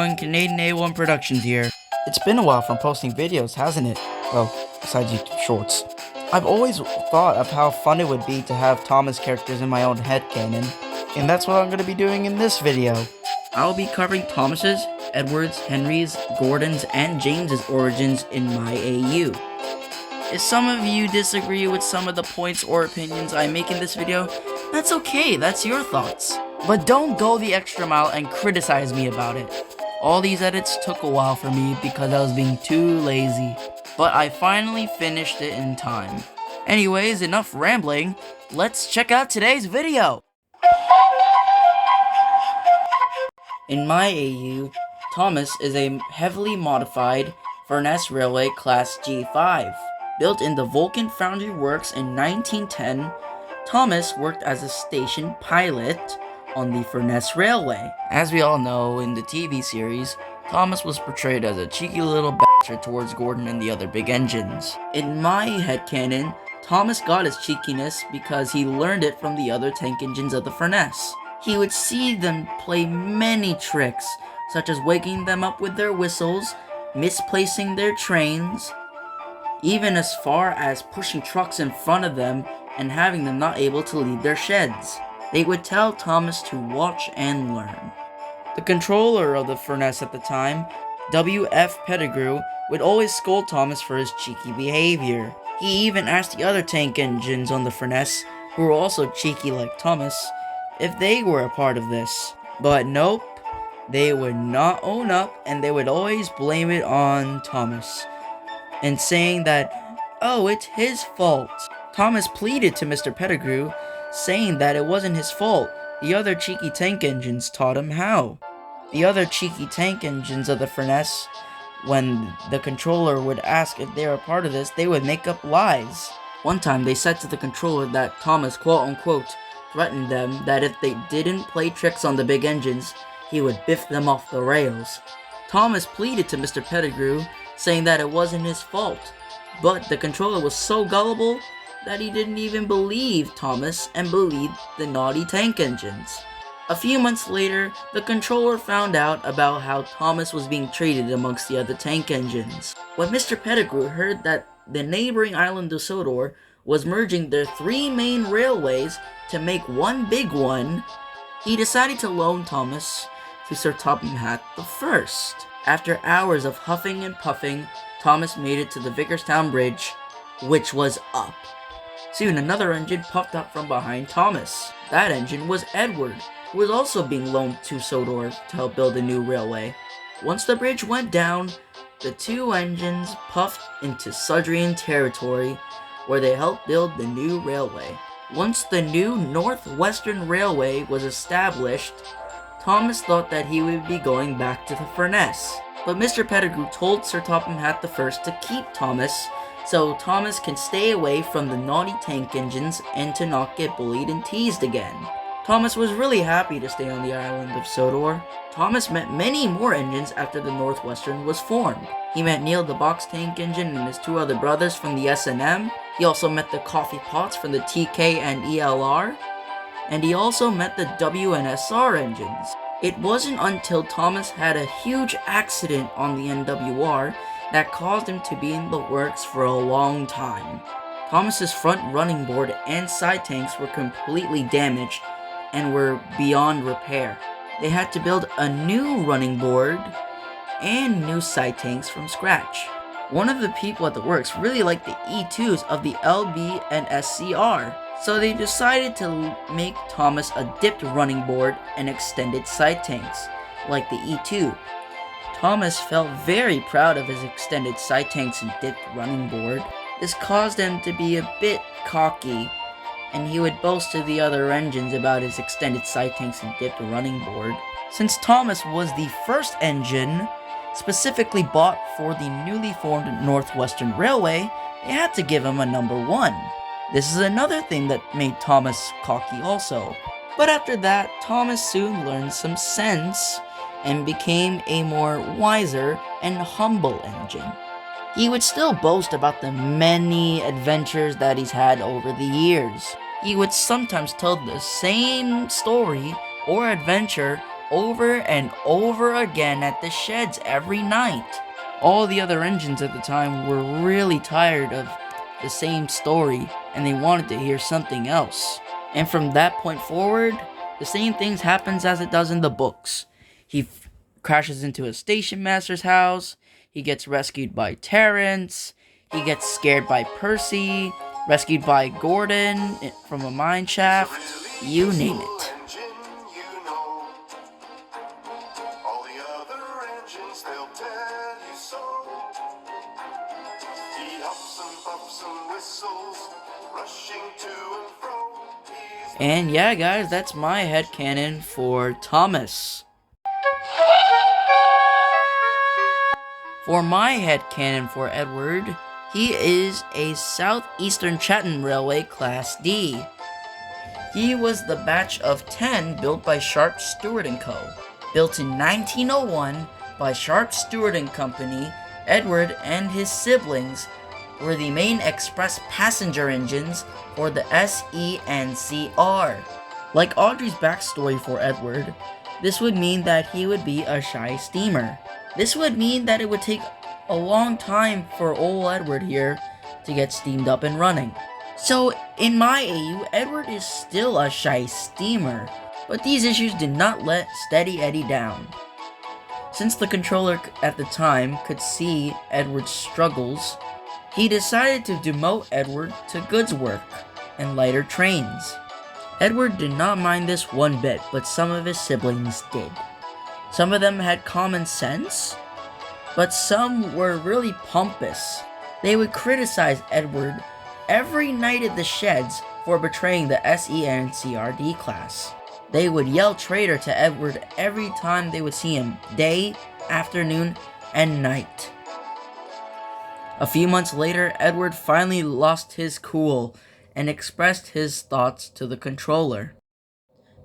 everyone, Canadian A1 Productions here. It's been a while from posting videos, hasn't it? Well, besides YouTube Shorts. I've always thought of how fun it would be to have Thomas characters in my own headcanon, and that's what I'm going to be doing in this video. I'll be covering Thomas's, Edward's, Henry's, Gordon's, and James's origins in my AU. If some of you disagree with some of the points or opinions I make in this video, that's okay, that's your thoughts. But don't go the extra mile and criticize me about it. All these edits took a while for me because I was being too lazy, but I finally finished it in time. Anyways, enough rambling, let's check out today's video! In my AU, Thomas is a heavily modified Furness Railway Class G5. Built in the Vulcan Foundry Works in 1910, Thomas worked as a station pilot on the Furness Railway. As we all know, in the TV series, Thomas was portrayed as a cheeky little bastard towards Gordon and the other big engines. In my headcanon, Thomas got his cheekiness because he learned it from the other tank engines of the Furness. He would see them play many tricks, such as waking them up with their whistles, misplacing their trains, even as far as pushing trucks in front of them and having them not able to leave their sheds. They would tell Thomas to watch and learn. The controller of the Furness at the time, W.F. Pettigrew, would always scold Thomas for his cheeky behavior. He even asked the other tank engines on the Furness, who were also cheeky like Thomas, if they were a part of this. But nope, they would not own up and they would always blame it on Thomas, and saying that, oh, it's his fault. Thomas pleaded to Mr. Pettigrew, saying that it wasn't his fault. The other cheeky tank engines taught him how. The other cheeky tank engines of the Furness, when the controller would ask if they were part of this, they would make up lies. One time they said to the controller that Thomas, quote-unquote, threatened them that if they didn't play tricks on the big engines, he would biff them off the rails. Thomas pleaded to Mr. Pettigrew, saying that it wasn't his fault, but the controller was so gullible that he didn't even believe Thomas and believed the naughty tank engines. A few months later, the controller found out about how Thomas was being treated amongst the other tank engines. When Mr. Pettigrew heard that the neighboring island of Sodor was merging their three main railways to make one big one, he decided to loan Thomas to Sir Topham Hatt I. After hours of huffing and puffing, Thomas made it to the Vicarstown Bridge, which was up. Soon another engine popped up from behind Thomas. That engine was Edward, who was also being loaned to Sodor to help build a new railway. Once the bridge went down, the two engines puffed into Sudrian territory, where they helped build the new railway. Once the new Northwestern Railway was established, Thomas thought that he would be going back to the Furness. But Mr. Pettigrew told Sir Topham Hatt I to keep Thomas, so Thomas can stay away from the naughty tank engines and to not get bullied and teased again. Thomas was really happy to stay on the island of Sodor. Thomas met many more engines after the Northwestern was formed. He met Neil the box tank engine and his two other brothers from the S&M. He also met the coffee pots from the TK and ELR. And he also met the WNSR engines. It wasn't until Thomas had a huge accident on the NWR that caused him to be in the works for a long time. Thomas's front running board and side tanks were completely damaged and were beyond repair. They had to build a new running board and new side tanks from scratch. One of the people at the works really liked the E2s of the LB and SCR, so they decided to make Thomas a dipped running board and extended side tanks, like the E2. Thomas felt very proud of his extended side tanks and dipped running board. This caused him to be a bit cocky, and he would boast to the other engines about his extended side tanks and dipped running board. Since Thomas was the first engine specifically bought for the newly formed Northwestern Railway, they had to give him a number 1. This is another thing that made Thomas cocky also. But after that, Thomas soon learned some sense and became a more wiser and humble engine. He would still boast about the many adventures that he's had over the years. He would sometimes tell the same story or adventure over and over again at the sheds every night. All the other engines at the time were really tired of the same story, and they wanted to hear something else. And from that point forward, the same things happens as it does in the books. He crashes into a station master's house, he gets rescued by Terrence, he gets scared by Percy, rescued by Gordon from a mine shaft, you name it. And yeah, guys, that's my headcanon for Thomas. For my headcanon for Edward, he is a Southeastern Chatham Railway Class D. He was the batch of 10 built by Sharp Stewart & Co. Built in 1901 by Sharp Stewart & Company, Edward and his siblings were the main express passenger engines for the SENCR. Like Audrey's backstory for Edward, this would mean that he would be a shy steamer. This would mean that it would take a long time for old Edward here to get steamed up and running. So in my AU, Edward is still a shy steamer, but these issues did not let Steady Eddie down. Since the controller at the time could see Edward's struggles, he decided to demote Edward to goods work and lighter trains. Edward did not mind this one bit, but some of his siblings did. Some of them had common sense, but some were really pompous. They would criticize Edward every night at the sheds for betraying the SENCRD class. They would yell traitor to Edward every time they would see him, day, afternoon, and night. A few months later, Edward finally lost his cool and expressed his thoughts to the controller.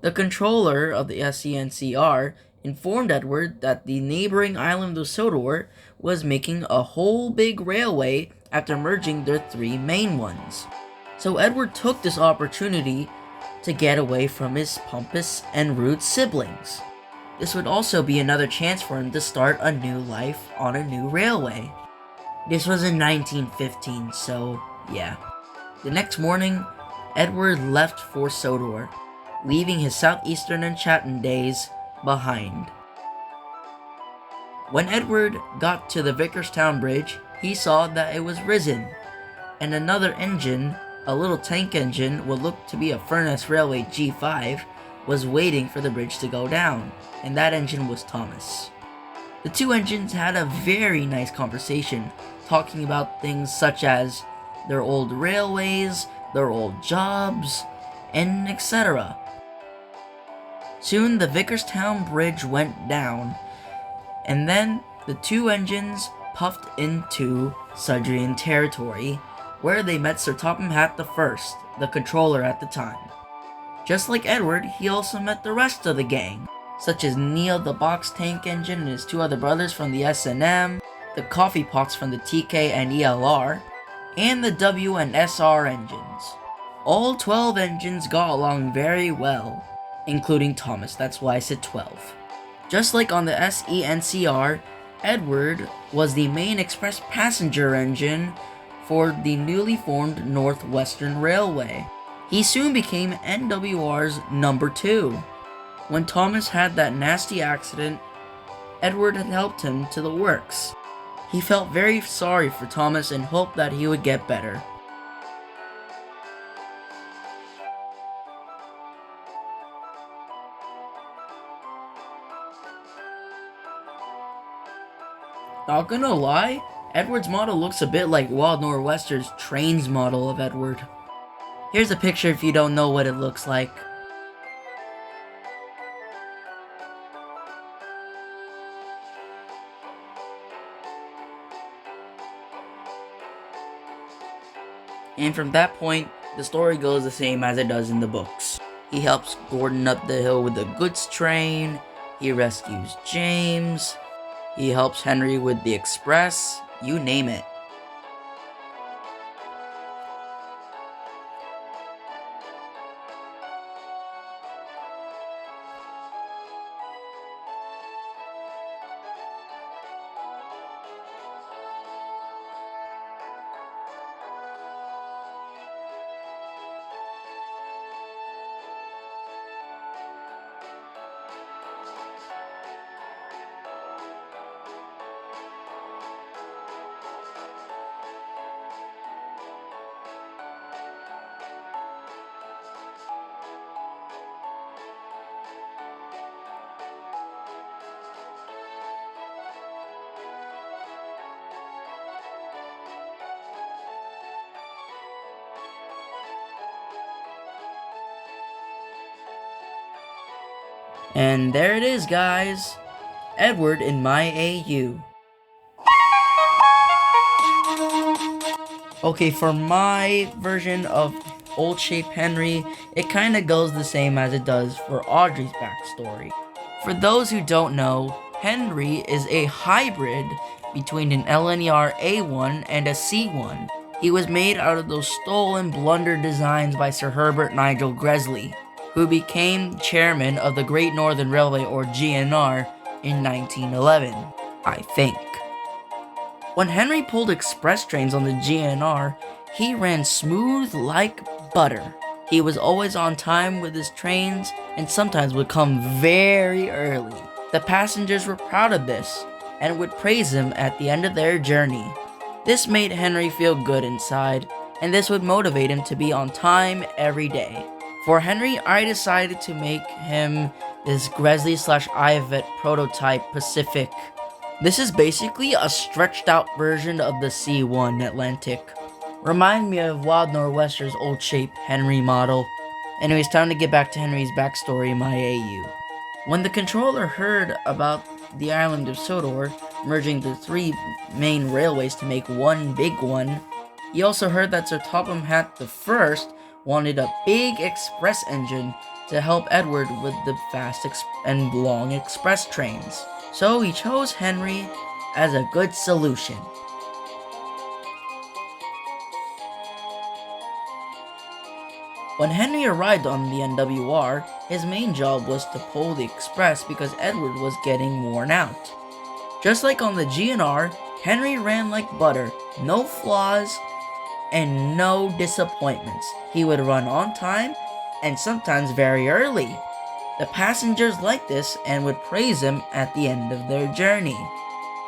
The controller of the SENCR informed Edward that the neighboring island of Sodor was making a whole big railway after merging their 3 main ones. So Edward took this opportunity to get away from his pompous and rude siblings. This would also be another chance for him to start a new life on a new railway. This was in 1915, so yeah. The next morning, Edward left for Sodor, leaving his Southeastern and Chatham days behind. When Edward got to the Vickerstown Bridge, he saw that it was risen, and another engine, a little tank engine what looked to be a Furness Railway G5, was waiting for the bridge to go down, and that engine was Thomas. The two engines had a very nice conversation, talking about things such as their old railways, their old jobs, and etc. Soon the Vickerstown Bridge went down, and then the two engines puffed into Sudrian territory, where they met Sir Topham Hatt I, the controller at the time. Just like Edward, he also met the rest of the gang, such as Neil the box tank engine and his 2 other brothers from the S&M, the coffee pots from the TK and ELR, and the W and SR engines. All 12 engines got along very well, including Thomas, that's why I said 12. Just like on the SENCR, Edward was the main express passenger engine for the newly formed Northwestern Railway. He soon became NWR's number 2. When Thomas had that nasty accident, Edward had helped him to the works. He felt very sorry for Thomas and hoped that he would get better. Not gonna lie, Edward's model looks a bit like Wild Northwestern's Trains model of Edward. Here's a picture if you don't know what it looks like. And from that point, the story goes the same as it does in the books. He helps Gordon up the hill with the goods train, he rescues James, he helps Henry with the express, you name it. And there it is, guys. Edward in my AU. Okay, for my version of Old Shape Henry, it kinda goes the same as it does for Audrey's backstory. For those who don't know, Henry is a hybrid between an LNER A1 and a C1. He was made out of those stolen blunder designs by Sir Herbert Nigel Gresley, who became chairman of the Great Northern Railway, or GNR, in 1911, I think. When Henry pulled express trains on the GNR, he ran smooth like butter. He was always on time with his trains, and sometimes would come very early. The passengers were proud of this, and would praise him at the end of their journey. This made Henry feel good inside, and this would motivate him to be on time every day. For Henry, I decided to make him this Gresley/Ivet prototype Pacific. This is basically a stretched out version of the C1 Atlantic. Remind me of Wild Nor'Wester's Old Shape Henry model. Anyways, time to get back to Henry's backstory in my AU. When the controller heard about the island of Sodor merging the 3 main railways to make one big one, he also heard that Sir Topham Hatt I wanted a big express engine to help Edward with the fast and long express trains. So he chose Henry as a good solution. When Henry arrived on the NWR, his main job was to pull the express because Edward was getting worn out. Just like on the GNR, Henry ran like butter, no flaws, and no disappointments. He would run on time, and sometimes very early. The passengers liked this and would praise him at the end of their journey.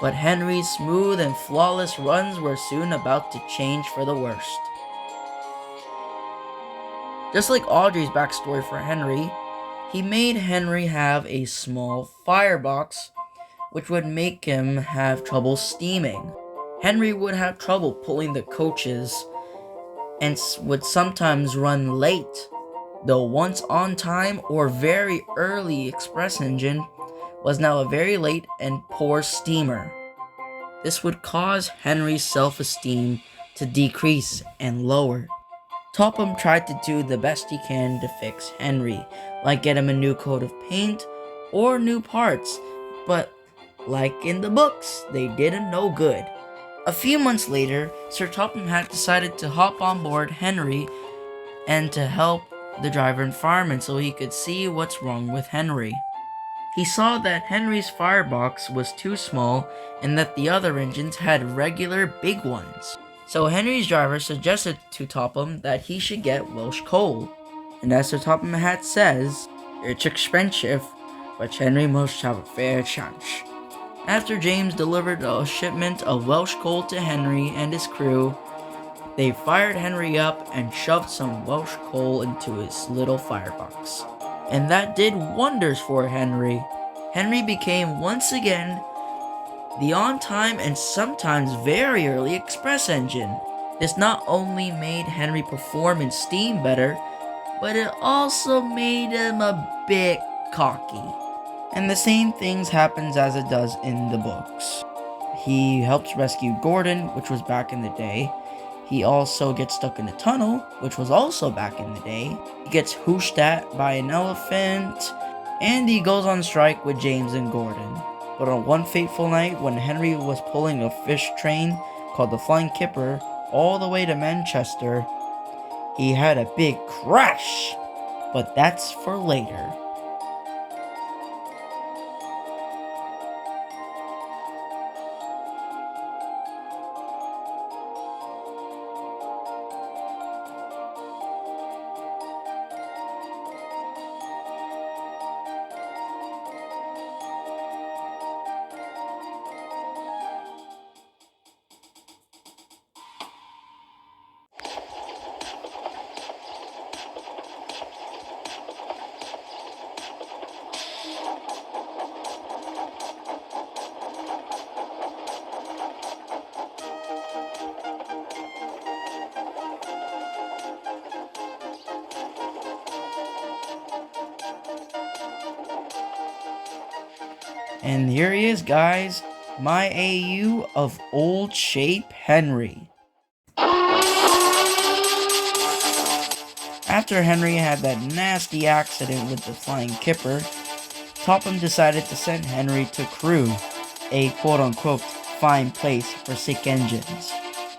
But Henry's smooth and flawless runs were soon about to change for the worst. Just like Audrey's backstory for Henry, he made Henry have a small firebox, which would make him have trouble steaming. Henry would have trouble pulling the coaches and would sometimes run late. The once on time or very early express engine was now a very late and poor steamer. This would cause Henry's self-esteem to decrease and lower. Topham tried to do the best he can to fix Henry, like get him a new coat of paint or new parts, but like in the books, they did him no good. A few months later, Sir Topham Hatt decided to hop on board Henry and to help the driver and fireman so he could see what's wrong with Henry. He saw that Henry's firebox was too small and that the other engines had regular big ones. So Henry's driver suggested to Topham that he should get Welsh coal. And as Sir Topham Hatt says, "It's expensive, but Henry must have a fair chance." After James delivered a shipment of Welsh coal to Henry and his crew, they fired Henry up and shoved some Welsh coal into his little firebox. And that did wonders for Henry. Henry became once again the on-time and sometimes very early express engine. This not only made Henry perform in steam better, but it also made him a bit cocky. And the same things happens as it does in the books. He helps rescue Gordon, which was back in the day. He also gets stuck in a tunnel, which was also back in the day. He gets hooshed at by an elephant, and he goes on strike with James and Gordon. But on one fateful night, when Henry was pulling a fish train called the Flying Kipper all the way to Manchester, he had a big crash. But that's for later. And here he is, guys, my AU of Old Shape Henry. After Henry had that nasty accident with the flying kipper, Topham decided to send Henry to Crew, a quote-unquote fine place for sick engines.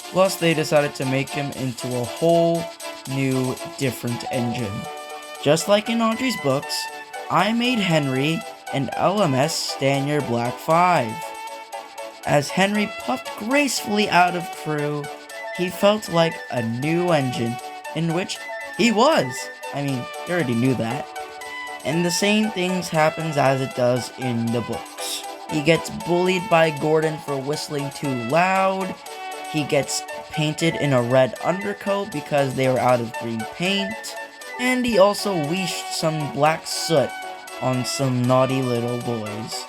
Plus, they decided to make him into a whole new, different engine. Just like in Audrey's books, I made Henry an LMS Stanier Black 5. As Henry puffed gracefully out of Crew, he felt like a new engine, in which he was. I mean, you already knew that. And the same things happens as it does in the books. He gets bullied by Gordon for whistling too loud. He gets painted in a red undercoat because they were out of green paint. And he also weeshed some black soot on some naughty little boys.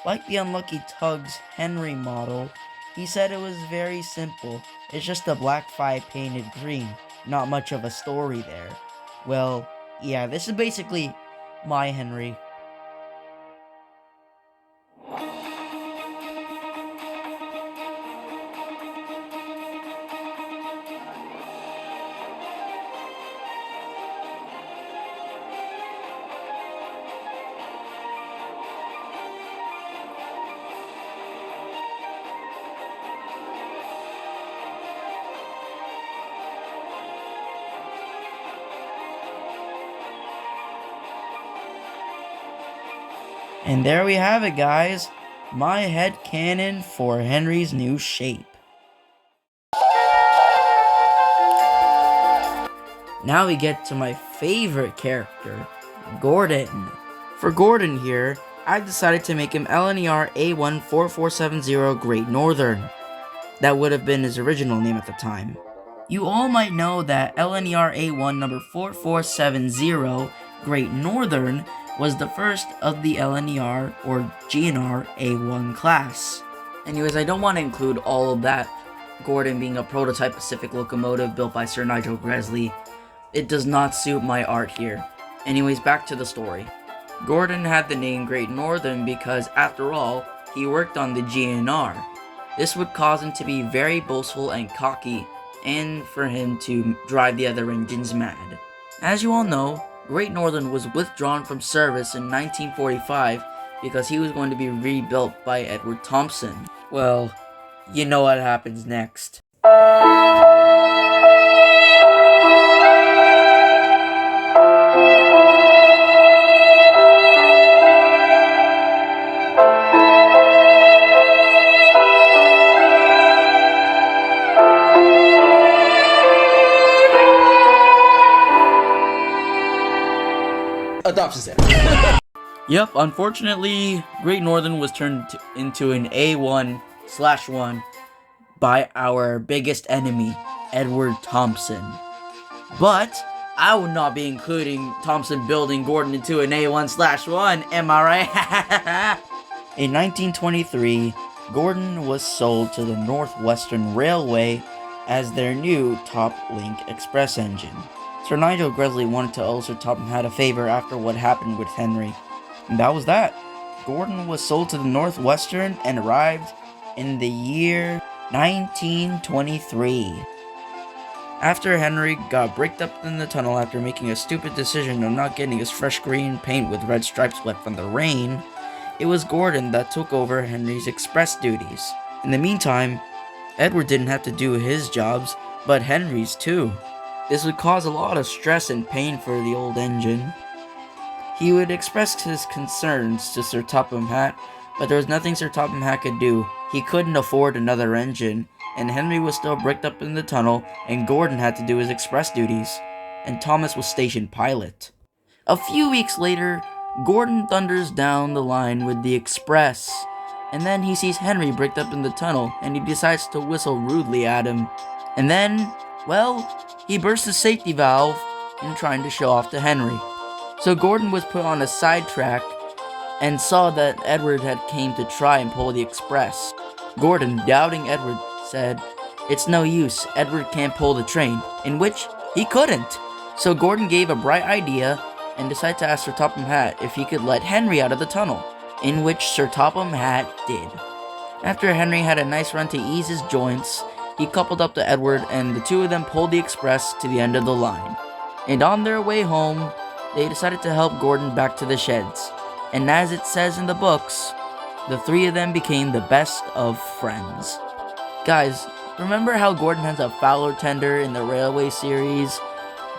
Like the Unlucky Tug's Henry model, he said it was very simple. It's just a black 5 painted green. Not much of a story there. Well, yeah, this is basically my Henry. And there we have it, guys. My headcanon for Henry's new shape. Now we get to my favorite character, Gordon. For Gordon here, I decided to make him LNER A14470 Great Northern. That would have been his original name at the time. You all might know that LNER A1 number 4470 Great Northern was the first of the LNER or GNR A1 class. Anyways, I don't want to include all of that, Gordon being a prototype Pacific locomotive built by Sir Nigel Gresley. It does not suit my art here. Anyways, back to the story. Gordon had the name Great Northern because, after all, he worked on the GNR. This would cause him to be very boastful and cocky, and for him to drive the other engines mad. As you all know, Great Northern was withdrawn from service in 1945 because he was going to be rebuilt by Edward Thompson. Well, you know what happens next. Adoption center. Yep, unfortunately, Great Northern was turned into an A1/1 by our biggest enemy, Edward Thompson. But I would not be including Thompson building Gordon into an A1/1, am I right? In 1923, Gordon was sold to the Northwestern Railway as their new Top Link Express engine. Sir Nigel Gresley wanted to owe Sir Topham Hatt a favor after what happened with Henry. And that was that. Gordon was sold to the Northwestern and arrived in the year 1923. After Henry got bricked up in the tunnel after making a stupid decision of not getting his fresh green paint with red stripes wet from the rain, it was Gordon that took over Henry's express duties. In the meantime, Edward didn't have to do his jobs, but Henry's too. This would cause a lot of stress and pain for the old engine. He would express his concerns to Sir Topham Hatt, but there was nothing Sir Topham Hatt could do. He couldn't afford another engine, and Henry was still bricked up in the tunnel, and Gordon had to do his express duties, and Thomas was stationed pilot. A few weeks later, Gordon thunders down the line with the express, and then he sees Henry bricked up in the tunnel, and he decides to whistle rudely at him. And then, well, he burst the safety valve in trying to show off to Henry. So Gordon was put on a sidetrack and saw that Edward had came to try and pull the express. Gordon, doubting Edward, said, "It's no use, Edward can't pull the train," in which he couldn't. So Gordon gave a bright idea and decided to ask Sir Topham Hatt if he could let Henry out of the tunnel, in which Sir Topham Hatt did. After Henry had a nice run to ease his joints, he coupled up to Edward and the two of them pulled the express to the end of the line. And on their way home, they decided to help Gordon back to the sheds. And as it says in the books, the three of them became the best of friends. Guys, remember how Gordon has a Fowler tender in the Railway series,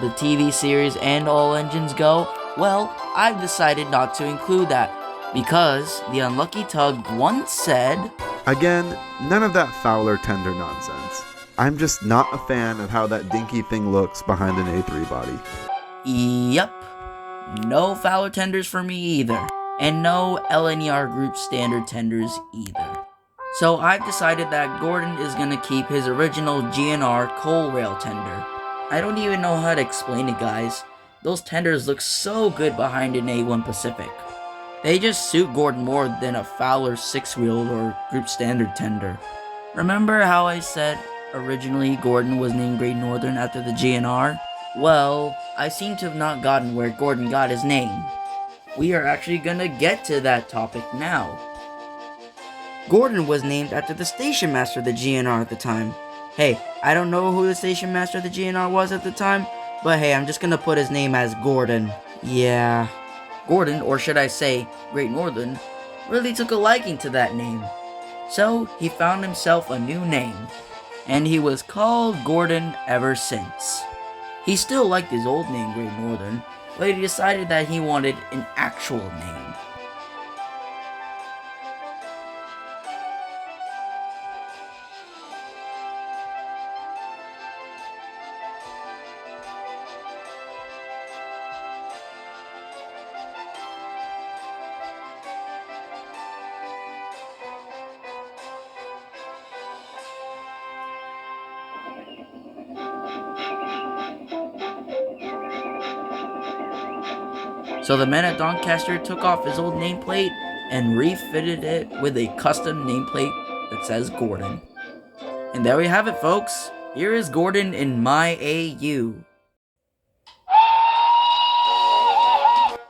the TV series, and All Engines Go? Well, I've decided not to include that, because the unlucky tug once said, "Again, none of that Fowler tender nonsense. I'm just not a fan of how that dinky thing looks behind an A3 body." Yep, no Fowler tenders for me either, and no LNER group standard tenders either. So I've decided that Gordon is gonna keep his original GNR coal rail tender. I don't even know how to explain it, guys. Those tenders look so good behind an A1 Pacific. They just suit Gordon more than a Fowler 6-wheel or group standard tender. Remember how I said originally Gordon was named Great Northern after the GNR? Well, I seem to have not gotten where Gordon got his name. We are actually gonna get to that topic now. Gordon was named after the station master of the GNR at the time. Hey, I don't know who the station master of the GNR was at the time, but hey, I'm just gonna put his name as Gordon. Yeah. Gordon, or should I say Great Northern, really took a liking to that name. So he found himself a new name, and he was called Gordon ever since. He still liked his old name, Great Northern, but he decided that he wanted an actual name. So the men at Doncaster took off his old nameplate and refitted it with a custom nameplate that says Gordon. And there we have it, folks. Here is Gordon in my AU.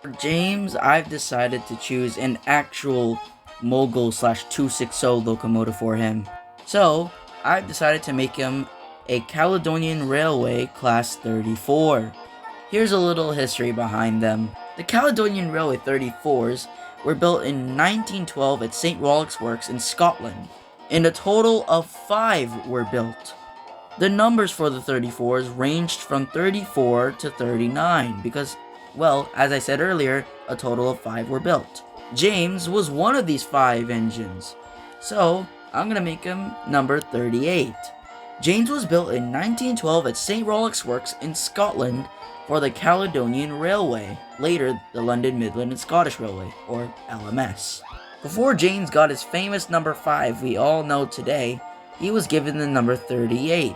For James, I've decided to choose an actual mogul slash 260 locomotive for him. So, I've decided to make him a Caledonian Railway Class 34. Here's a little history behind them. The Caledonian Railway 34s were built in 1912 at St. Rollock's Works in Scotland, and a total of 5 were built. The numbers for the 34s ranged from 34 to 39 because, well, as I said earlier, a total of 5 were built. James was one of these 5 engines, so I'm gonna make him number 38. James was built in 1912 at St. Rollock's Works in Scotland for the Caledonian Railway, later the London Midland and Scottish Railway, or LMS. Before James got his famous number 5 we all know today, he was given the number 38.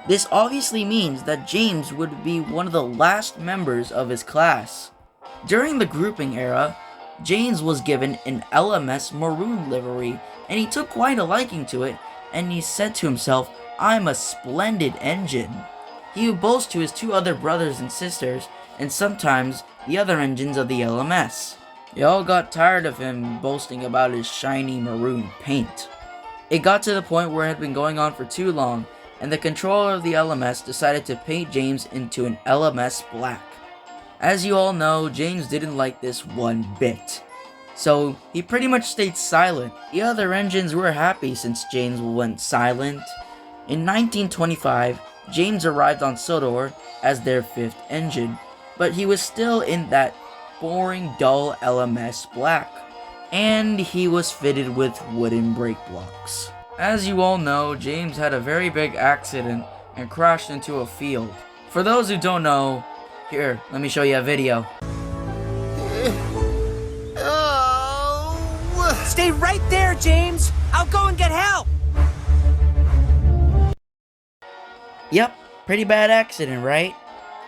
This obviously means that James would be one of the last members of his class. During the grouping era, James was given an LMS maroon livery, and he took quite a liking to it, and he said to himself, "I'm a splendid engine." He would boast to his 2 other brothers and sisters, and sometimes the other engines of the LMS. They all got tired of him boasting about his shiny maroon paint. It got to the point where it had been going on for too long, and the controller of the LMS decided to paint James into an LMS black. As you all know, James didn't like this one bit, so he pretty much stayed silent. The other engines were happy since James went silent. In 1925, James arrived on Sodor as their 5th engine, but he was still in that boring, dull LMS black, and he was fitted with wooden brake blocks. As you all know, James had a very big accident and crashed into a field. For those who don't know, here, let me show you a video. Stay right there, James! I'll go and get help! Yep, pretty bad accident, right?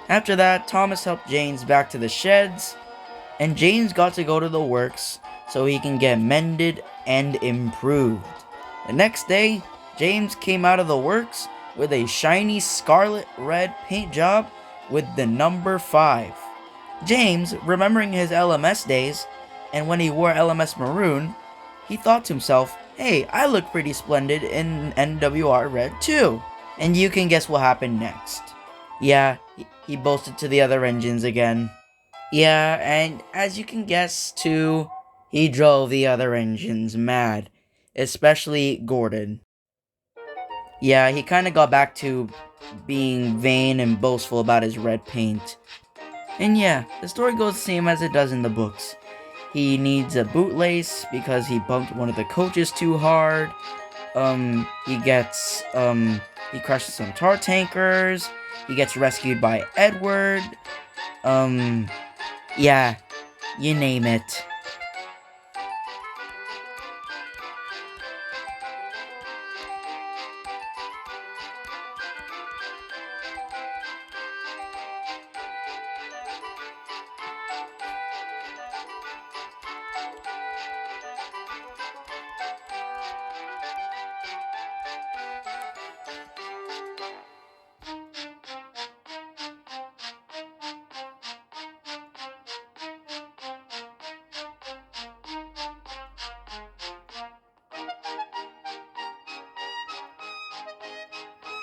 After that, Thomas helped James back to the sheds, and James got to go to the works so he can get mended and improved. The next day, James came out of the works with a shiny scarlet red paint job with the number 5. James, remembering his LMS days, and when he wore LMS maroon, he thought to himself, "Hey, I look pretty splendid in NWR red too." And you can guess what happened next. Yeah, he boasted to the other engines again. Yeah, and as you can guess too, he drove the other engines mad, especially Gordon. Yeah, he kinda got back to being vain and boastful about his red paint. And yeah, the story goes the same as it does in the books. He needs a bootlace because he bumped one of the coaches too hard. He crushes some tar tankers. He gets rescued by Edward. Yeah, you name it.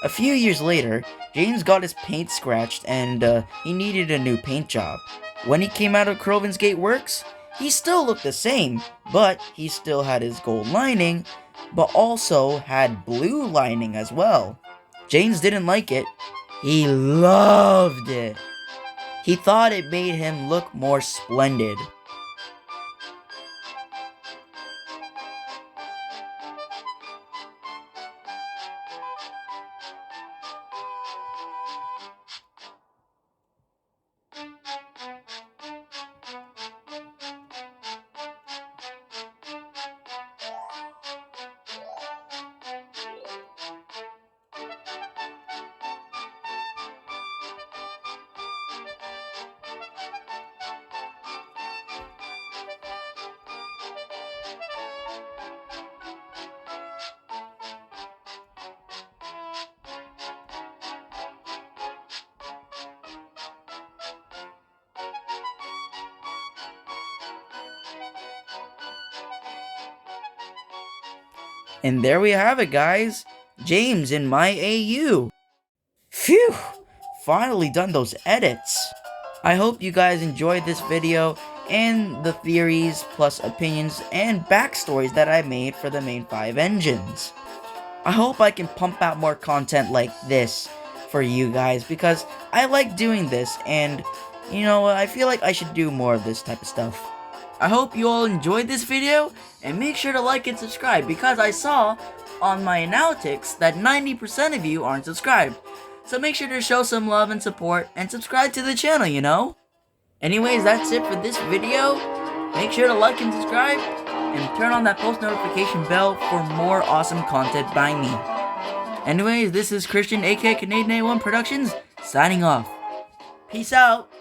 A few years later, James got his paint scratched and he needed a new paint job. When he came out of Crovan's Gate Works, he still looked the same, but he still had his gold lining, but also had blue lining as well. James didn't like it. He loved it. He thought it made him look more splendid. And there we have it, guys. James in my AU. Phew! Finally done those edits. I hope you guys enjoyed this video and the theories plus opinions and backstories that I made for the main 5 engines. I hope I can pump out more content like this for you guys because I like doing this and, you know, I feel like I should do more of this type of stuff. I hope you all enjoyed this video and make sure to like and subscribe because I saw on my analytics that 90% of you aren't subscribed. So make sure to show some love and support and subscribe to the channel, you know? Anyways, that's it for this video. Make sure to like and subscribe and turn on that post notification bell for more awesome content by me. Anyways, this is Christian aka Canadian A1 Productions signing off. Peace out.